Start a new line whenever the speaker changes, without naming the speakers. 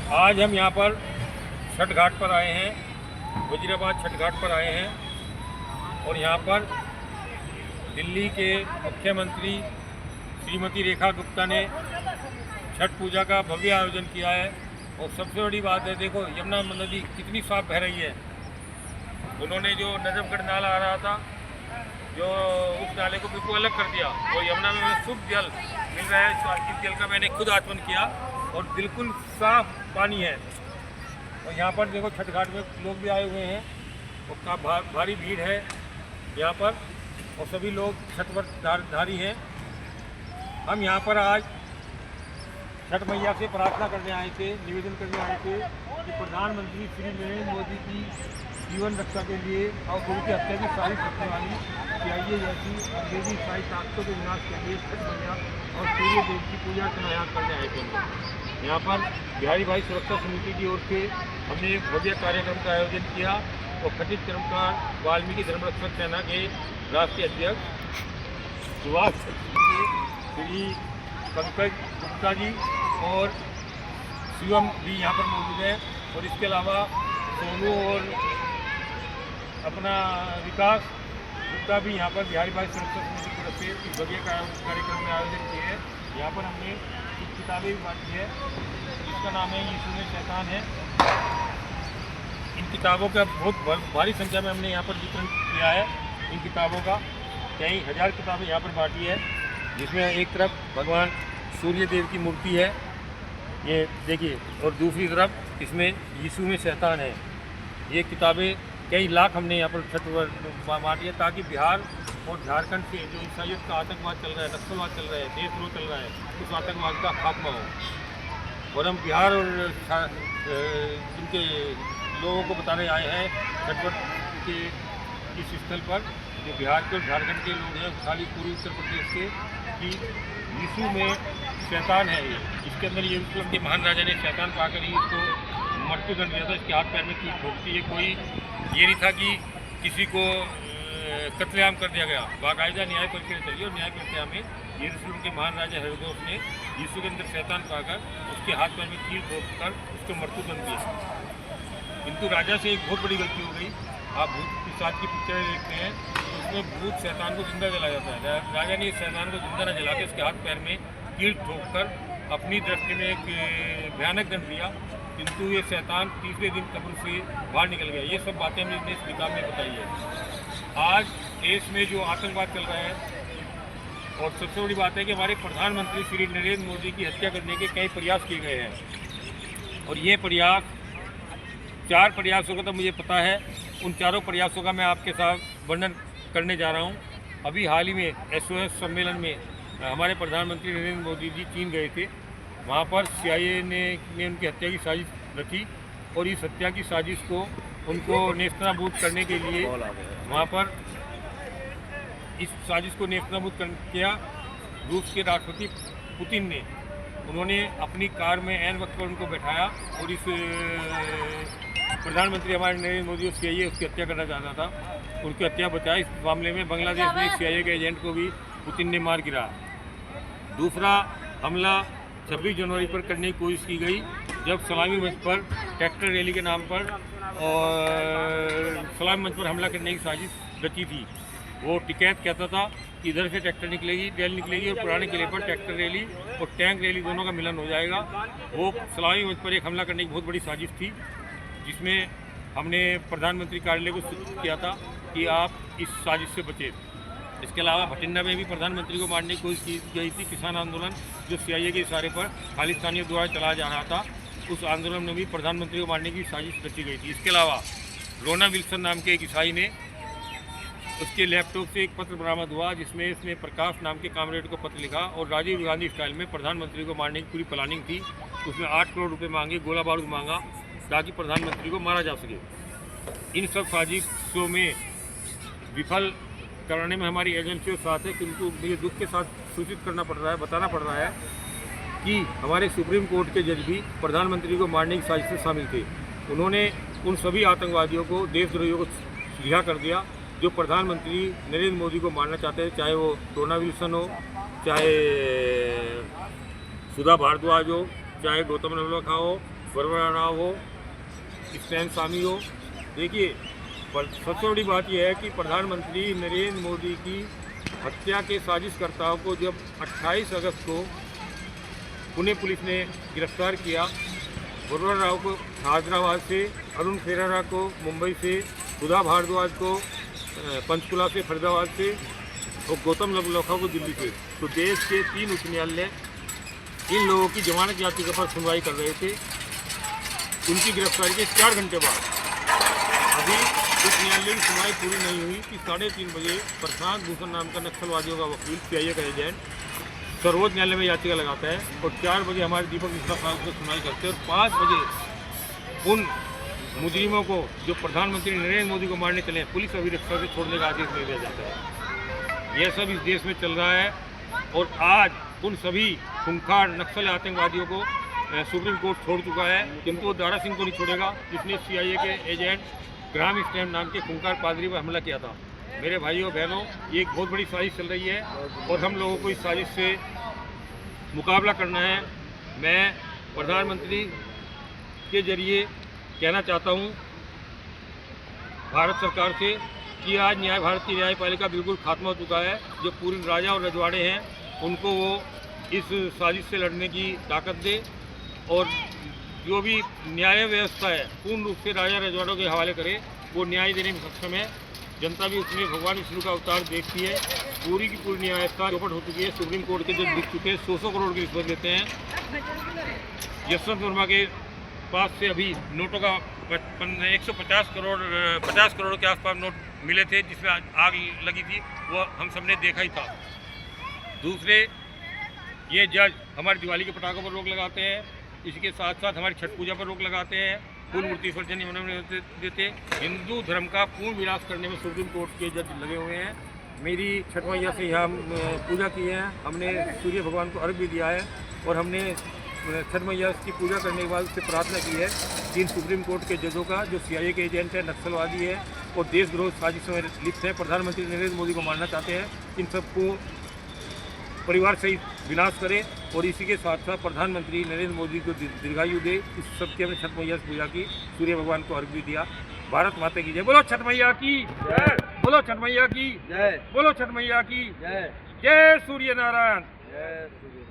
आज हम यहाँ पर छठ घाट पर आए हैं, वजीराबाद छठ घाट पर आए हैं और यहाँ पर दिल्ली के मुख्यमंत्री श्रीमती रेखा गुप्ता ने छठ पूजा का भव्य आयोजन किया है। और सबसे बड़ी बात है, देखो यमुना नदी कितनी साफ बह रही है। उन्होंने जो नजफगढ़ नाला आ रहा था, जो उस नाले को बिल्कुल अलग कर दिया और यमुना में शुद्ध जल मिल रहा है। इस जल का मैंने खुद आचमन किया और बिल्कुल साफ पानी है। और यहाँ पर देखो छठ घाट में लोग भी आए हुए हैं और भारी भीड़ है यहाँ पर और सभी लोग छठ व्रतधारी हैं। हम यहाँ पर आज छठ मैया से प्रार्थना करने आए थे, निवेदन करने आए थे कि प्रधानमंत्री श्री नरेंद्र मोदी की जीवन रक्षा के लिए और उनकी हत्या की साजिश रखने वाली CIA जैसी अंग्रेजी ईसाई ताकतों के विनाश के लिए छठ मैया और सूर्य देव की पूजा का आयोजन करने आए थे। यहाँ पर बिहारी भाई सुरक्षा समिति की ओर से हमने एक भव्य कार्यक्रम का आयोजन किया और खटित कर्मकार वाल्मीकि धर्मरक्षक सेना के राष्ट्रीय अध्यक्ष सुभाष श्री पंकज गुप्ता जी और शिवम भी यहाँ पर मौजूद हैं। और इसके अलावा सोनू और अपना विकास गुप्ता भी यहाँ पर बिहारी भाई सुरक्षा समिति की तरफ से इस भव्य कार्यक्रम में आयोजन किए हैं। यहाँ पर हमने कुछ किताबें भी बांटी है, जिसका नाम है यीशु में शैतान है। इन किताबों का बहुत भारी संख्या में हमने यहाँ पर वितरण किया है। इन किताबों का कई हज़ार किताबें यहाँ पर बांटी है, जिसमें एक तरफ भगवान सूर्य देव की मूर्ति है, ये देखिए, और दूसरी तरफ इसमें यीशु में शैतान है। ये किताबें कई लाख हमने यहाँ पर छठ बांटी है, ताकि बिहार और झारखंड से जो ईसाइयत का आतंकवाद चल रहा है, नक्सलवाद चल रहा है, देशद्रोह चल रहा है, उस आतंकवाद का खात्मा हो। और हम बिहार और इनके लोगों को बताने आए हैं छठ के इस स्थल पर, जो बिहार के और झारखंड के लोग हैं, खाली पूर्वी उत्तर प्रदेश के, कि यीशु में शैतान है। ये इसके अंदर यरूशलेम के महान राजा ने शैतान पाकर ही इसको मृत्युदंड दिया था। इसके हाथ पैर में कील ठोकती है। कोई ये नहीं था कि किसी को कत्लेआम कर दिया गया, बाकायदा न्याय प्रक्रिया चली और न्याय प्रक्रिया में यरूशलेम के महान राजा हेरोदेस ने यीशु के अंदर शैतान पाकर उसके हाथ पैर में कील ठोककर उसको मृत्युदंड दिया। किंतु राजा से एक बहुत बड़ी गलती हो गई। आप भूत पिशाच की पिक्चरें देखते हैं तो उसमें भूत शैतान को जिंदा जला जाता है। राजा ने इस शैतान को जिंदा न जला के उसके हाथ पैर में कील ठोककर अपनी दृष्टि में एक भयानक दंड दिया। किंतु ये शैतान तीसरे दिन कब्र से बाहर निकल गया। ये सब बातें हमने इस किताब में बताई है। आज देश में जो आतंकवाद चल रहा है, और सबसे बड़ी बात है कि हमारे प्रधानमंत्री श्री नरेंद्र मोदी की हत्या करने के कई प्रयास किए गए हैं। और ये प्रयास 4 प्रयासों का तो मुझे पता है। उन चारों प्रयासों का मैं आपके साथ वर्णन करने जा रहा हूँ। अभी हाल ही में SOS सम्मेलन में हमारे प्रधानमंत्री नरेंद्र मोदी जी चीन गए थे। वहाँ पर CIA ने उनकी हत्या की साजिश रची और इस हत्या की साजिश को उनको नेस्तनाबूद करने के लिए वहाँ पर इस साजिश को नेस्तनाबूद किया रूस के राष्ट्रपति पुतिन ने। उन्होंने अपनी कार में ऐन वक्त पर उनको बैठाया और इस प्रधानमंत्री हमारे नरेंद्र मोदी और CIA उसकी हत्या करना चाहता था। उनकी हत्या बचाई। इस मामले में बांग्लादेश में CIA के एजेंट को भी पुतिन ने मार गिरा। दूसरा हमला 26 जनवरी पर करने की कोशिश की गई, जब सलामी मंच पर ट्रैक्टर रैली के नाम पर और सलामी मंच पर हमला करने की साजिश रची थी। वो टिकैत कहता था कि इधर से ट्रैक्टर निकलेगी, रैली निकलेगी और पुराने किले पर ट्रैक्टर रैली और टैंक रैली दोनों का मिलन हो जाएगा। वो सलामी मंच पर एक हमला करने की बहुत बड़ी साजिश थी, जिसमें हमने प्रधानमंत्री कार्यालय को सूचित किया था कि आप इस साजिश से बचें। इसके अलावा भटिंडा में भी प्रधानमंत्री को मारने की कोशिश की गई थी। किसान आंदोलन जो CIA के इशारे पर खालिस्तानियों द्वारा चलाया जा रहा था, उस आंदोलन में भी प्रधानमंत्री को मारने की साजिश रची गई थी। इसके अलावा रोना विल्सन नाम के एक ईसाई ने, उसके लैपटॉप से एक पत्र बरामद हुआ, जिसमें उसने प्रकाश नाम के कामरेड को पत्र लिखा और राजीव गांधी स्टाइल में प्रधानमंत्री को मारने की पूरी प्लानिंग थी। उसमें 8 करोड़ रुपये मांगे, गोला बारूद मांगा, ताकि प्रधानमंत्री को मारा जा सके। इन सब साजिशों में विफल कराने में हमारी एजेंसियों साथ है, किंतु मुझे दुख के साथ सूचित करना पड़ रहा है, बताना पड़ रहा है कि हमारे सुप्रीम कोर्ट के जज भी प्रधानमंत्री को मारने की साजिश में शामिल थे। उन्होंने उन सभी आतंकवादियों को, देशद्रोहियों को रिहा कर दिया जो प्रधानमंत्री नरेंद्र मोदी को मारना चाहते हैं, चाहे वो रोना विल्सन हो, चाहे सुधा भारद्वाज हो, चाहे गौतम नवलखा हो, वरवरा राव हो, स्टैन स्वामी हो। देखिए, सबसे बड़ी बात यह है कि प्रधानमंत्री नरेंद्र मोदी की हत्या के साजिशकर्ताओं को जब 28 अगस्त को पुणे पुलिस ने गिरफ्तार किया, वरवरा राव को हैदराबाद से, अरुण खेरारा को मुंबई से, सुधा भारद्वाज को पंचकुला से, फरीदाबाद से और गौतम लखनऊ को दिल्ली से, तो देश के 3 उच्च न्यायालय इन लोगों की जमानत याचिका पर सुनवाई कर रहे थे। उनकी गिरफ्तारी के 4 घंटे बाद अभी उच्च न्यायालय की सुनवाई पूरी नहीं हुई कि 3:30 बजे प्रशांत भूषण नाम का नक्सलवादियों का वकील, CIA का एजेंट सर्वोच्च न्यायालय में याचिका लगाता है और 4 बजे हमारे दीपक मिश्रा साहब को सुनवाई करते हैं और 5 बजे उन मुजरिमों को जो प्रधानमंत्री नरेंद्र मोदी को मारने चले हैं, पुलिस अभिरक्षा से छोड़ने का आदेश दे दिया जाता है। यह सब इस देश में चल रहा है और आज उन सभी खूंखार नक्सल आतंकवादियों को सुप्रीम कोर्ट छोड़ चुका है, किंतु वो दारा सिंह को नहीं छोड़ेगा जिसने CIA के एजेंट ग्राम स्टैम्प नाम के खूंखार पादरी पर हमला किया था। मेरे भाइयों बहनों, ये एक बहुत बड़ी साजिश चल रही है और हम लोगों को इस साजिश से मुकाबला करना है। मैं प्रधानमंत्री के जरिए कहना चाहता हूँ भारत सरकार से कि आज भारतीय न्यायपालिका बिल्कुल खात्मा हो चुका है। जो पूरे राजा और रजवाड़े हैं उनको वो इस साजिश से लड़ने की ताकत दे और जो भी न्याय व्यवस्था है पूर्ण रूप से राजा रजवाड़ों के हवाले करे। वो न्याय देने में सक्षम है। जनता भी उसमें भगवान विष्णु का अवतार देखती है। पूरी की पूरी न्याय व्यवस्था चौपट हो चुकी है। सुप्रीम कोर्ट के जज दिख चुके हैं, 100 करोड़ की रिश्वत लेते हैं। यशवंत वर्मा के पास से अभी नोटों का 150 करोड़ के आसपास नोट मिले थे जिसमें आग लगी थी, वो हम सब ने देखा ही था। दूसरे, ये जज हमारी दिवाली के पटाखों पर रोक लगाते हैं, इसके साथ साथ हमारी छठ पूजा पर रोक लगाते हैं, पूर्ण मूर्ति विसर्जन नहीं देते। हिंदू धर्म का पूर्ण विनाश करने में सुप्रीम कोर्ट के जज लगे हुए हैं। मेरी छठ मैया से यहाँ पूजा की है, हमने सूर्य भगवान को अर्घ भी दिया है और हमने छठ मैया की पूजा करने के बाद उससे प्रार्थना की है कि इन सुप्रीम कोर्ट के जजों का जो CIA के एजेंट है, नक्सलवादी है और देशद्रोह साजिशों में लिप्त है, प्रधानमंत्री नरेंद्र मोदी को मारना चाहते हैं, इन सबको परिवार सहित विनाश करे और इसी के साथ साथ प्रधानमंत्री नरेंद्र मोदी को दीर्घायु दे। इस सबके हमने छठ मैया से पूजा की, सूर्य भगवान को अर्घ भी दिया। भारत माता की जय। बोलो छठ मैया की जय, बोलो छठ मैया की जय, बोलो छठ मैया की जय। जय सूर्य नारायण, जय सूर्य।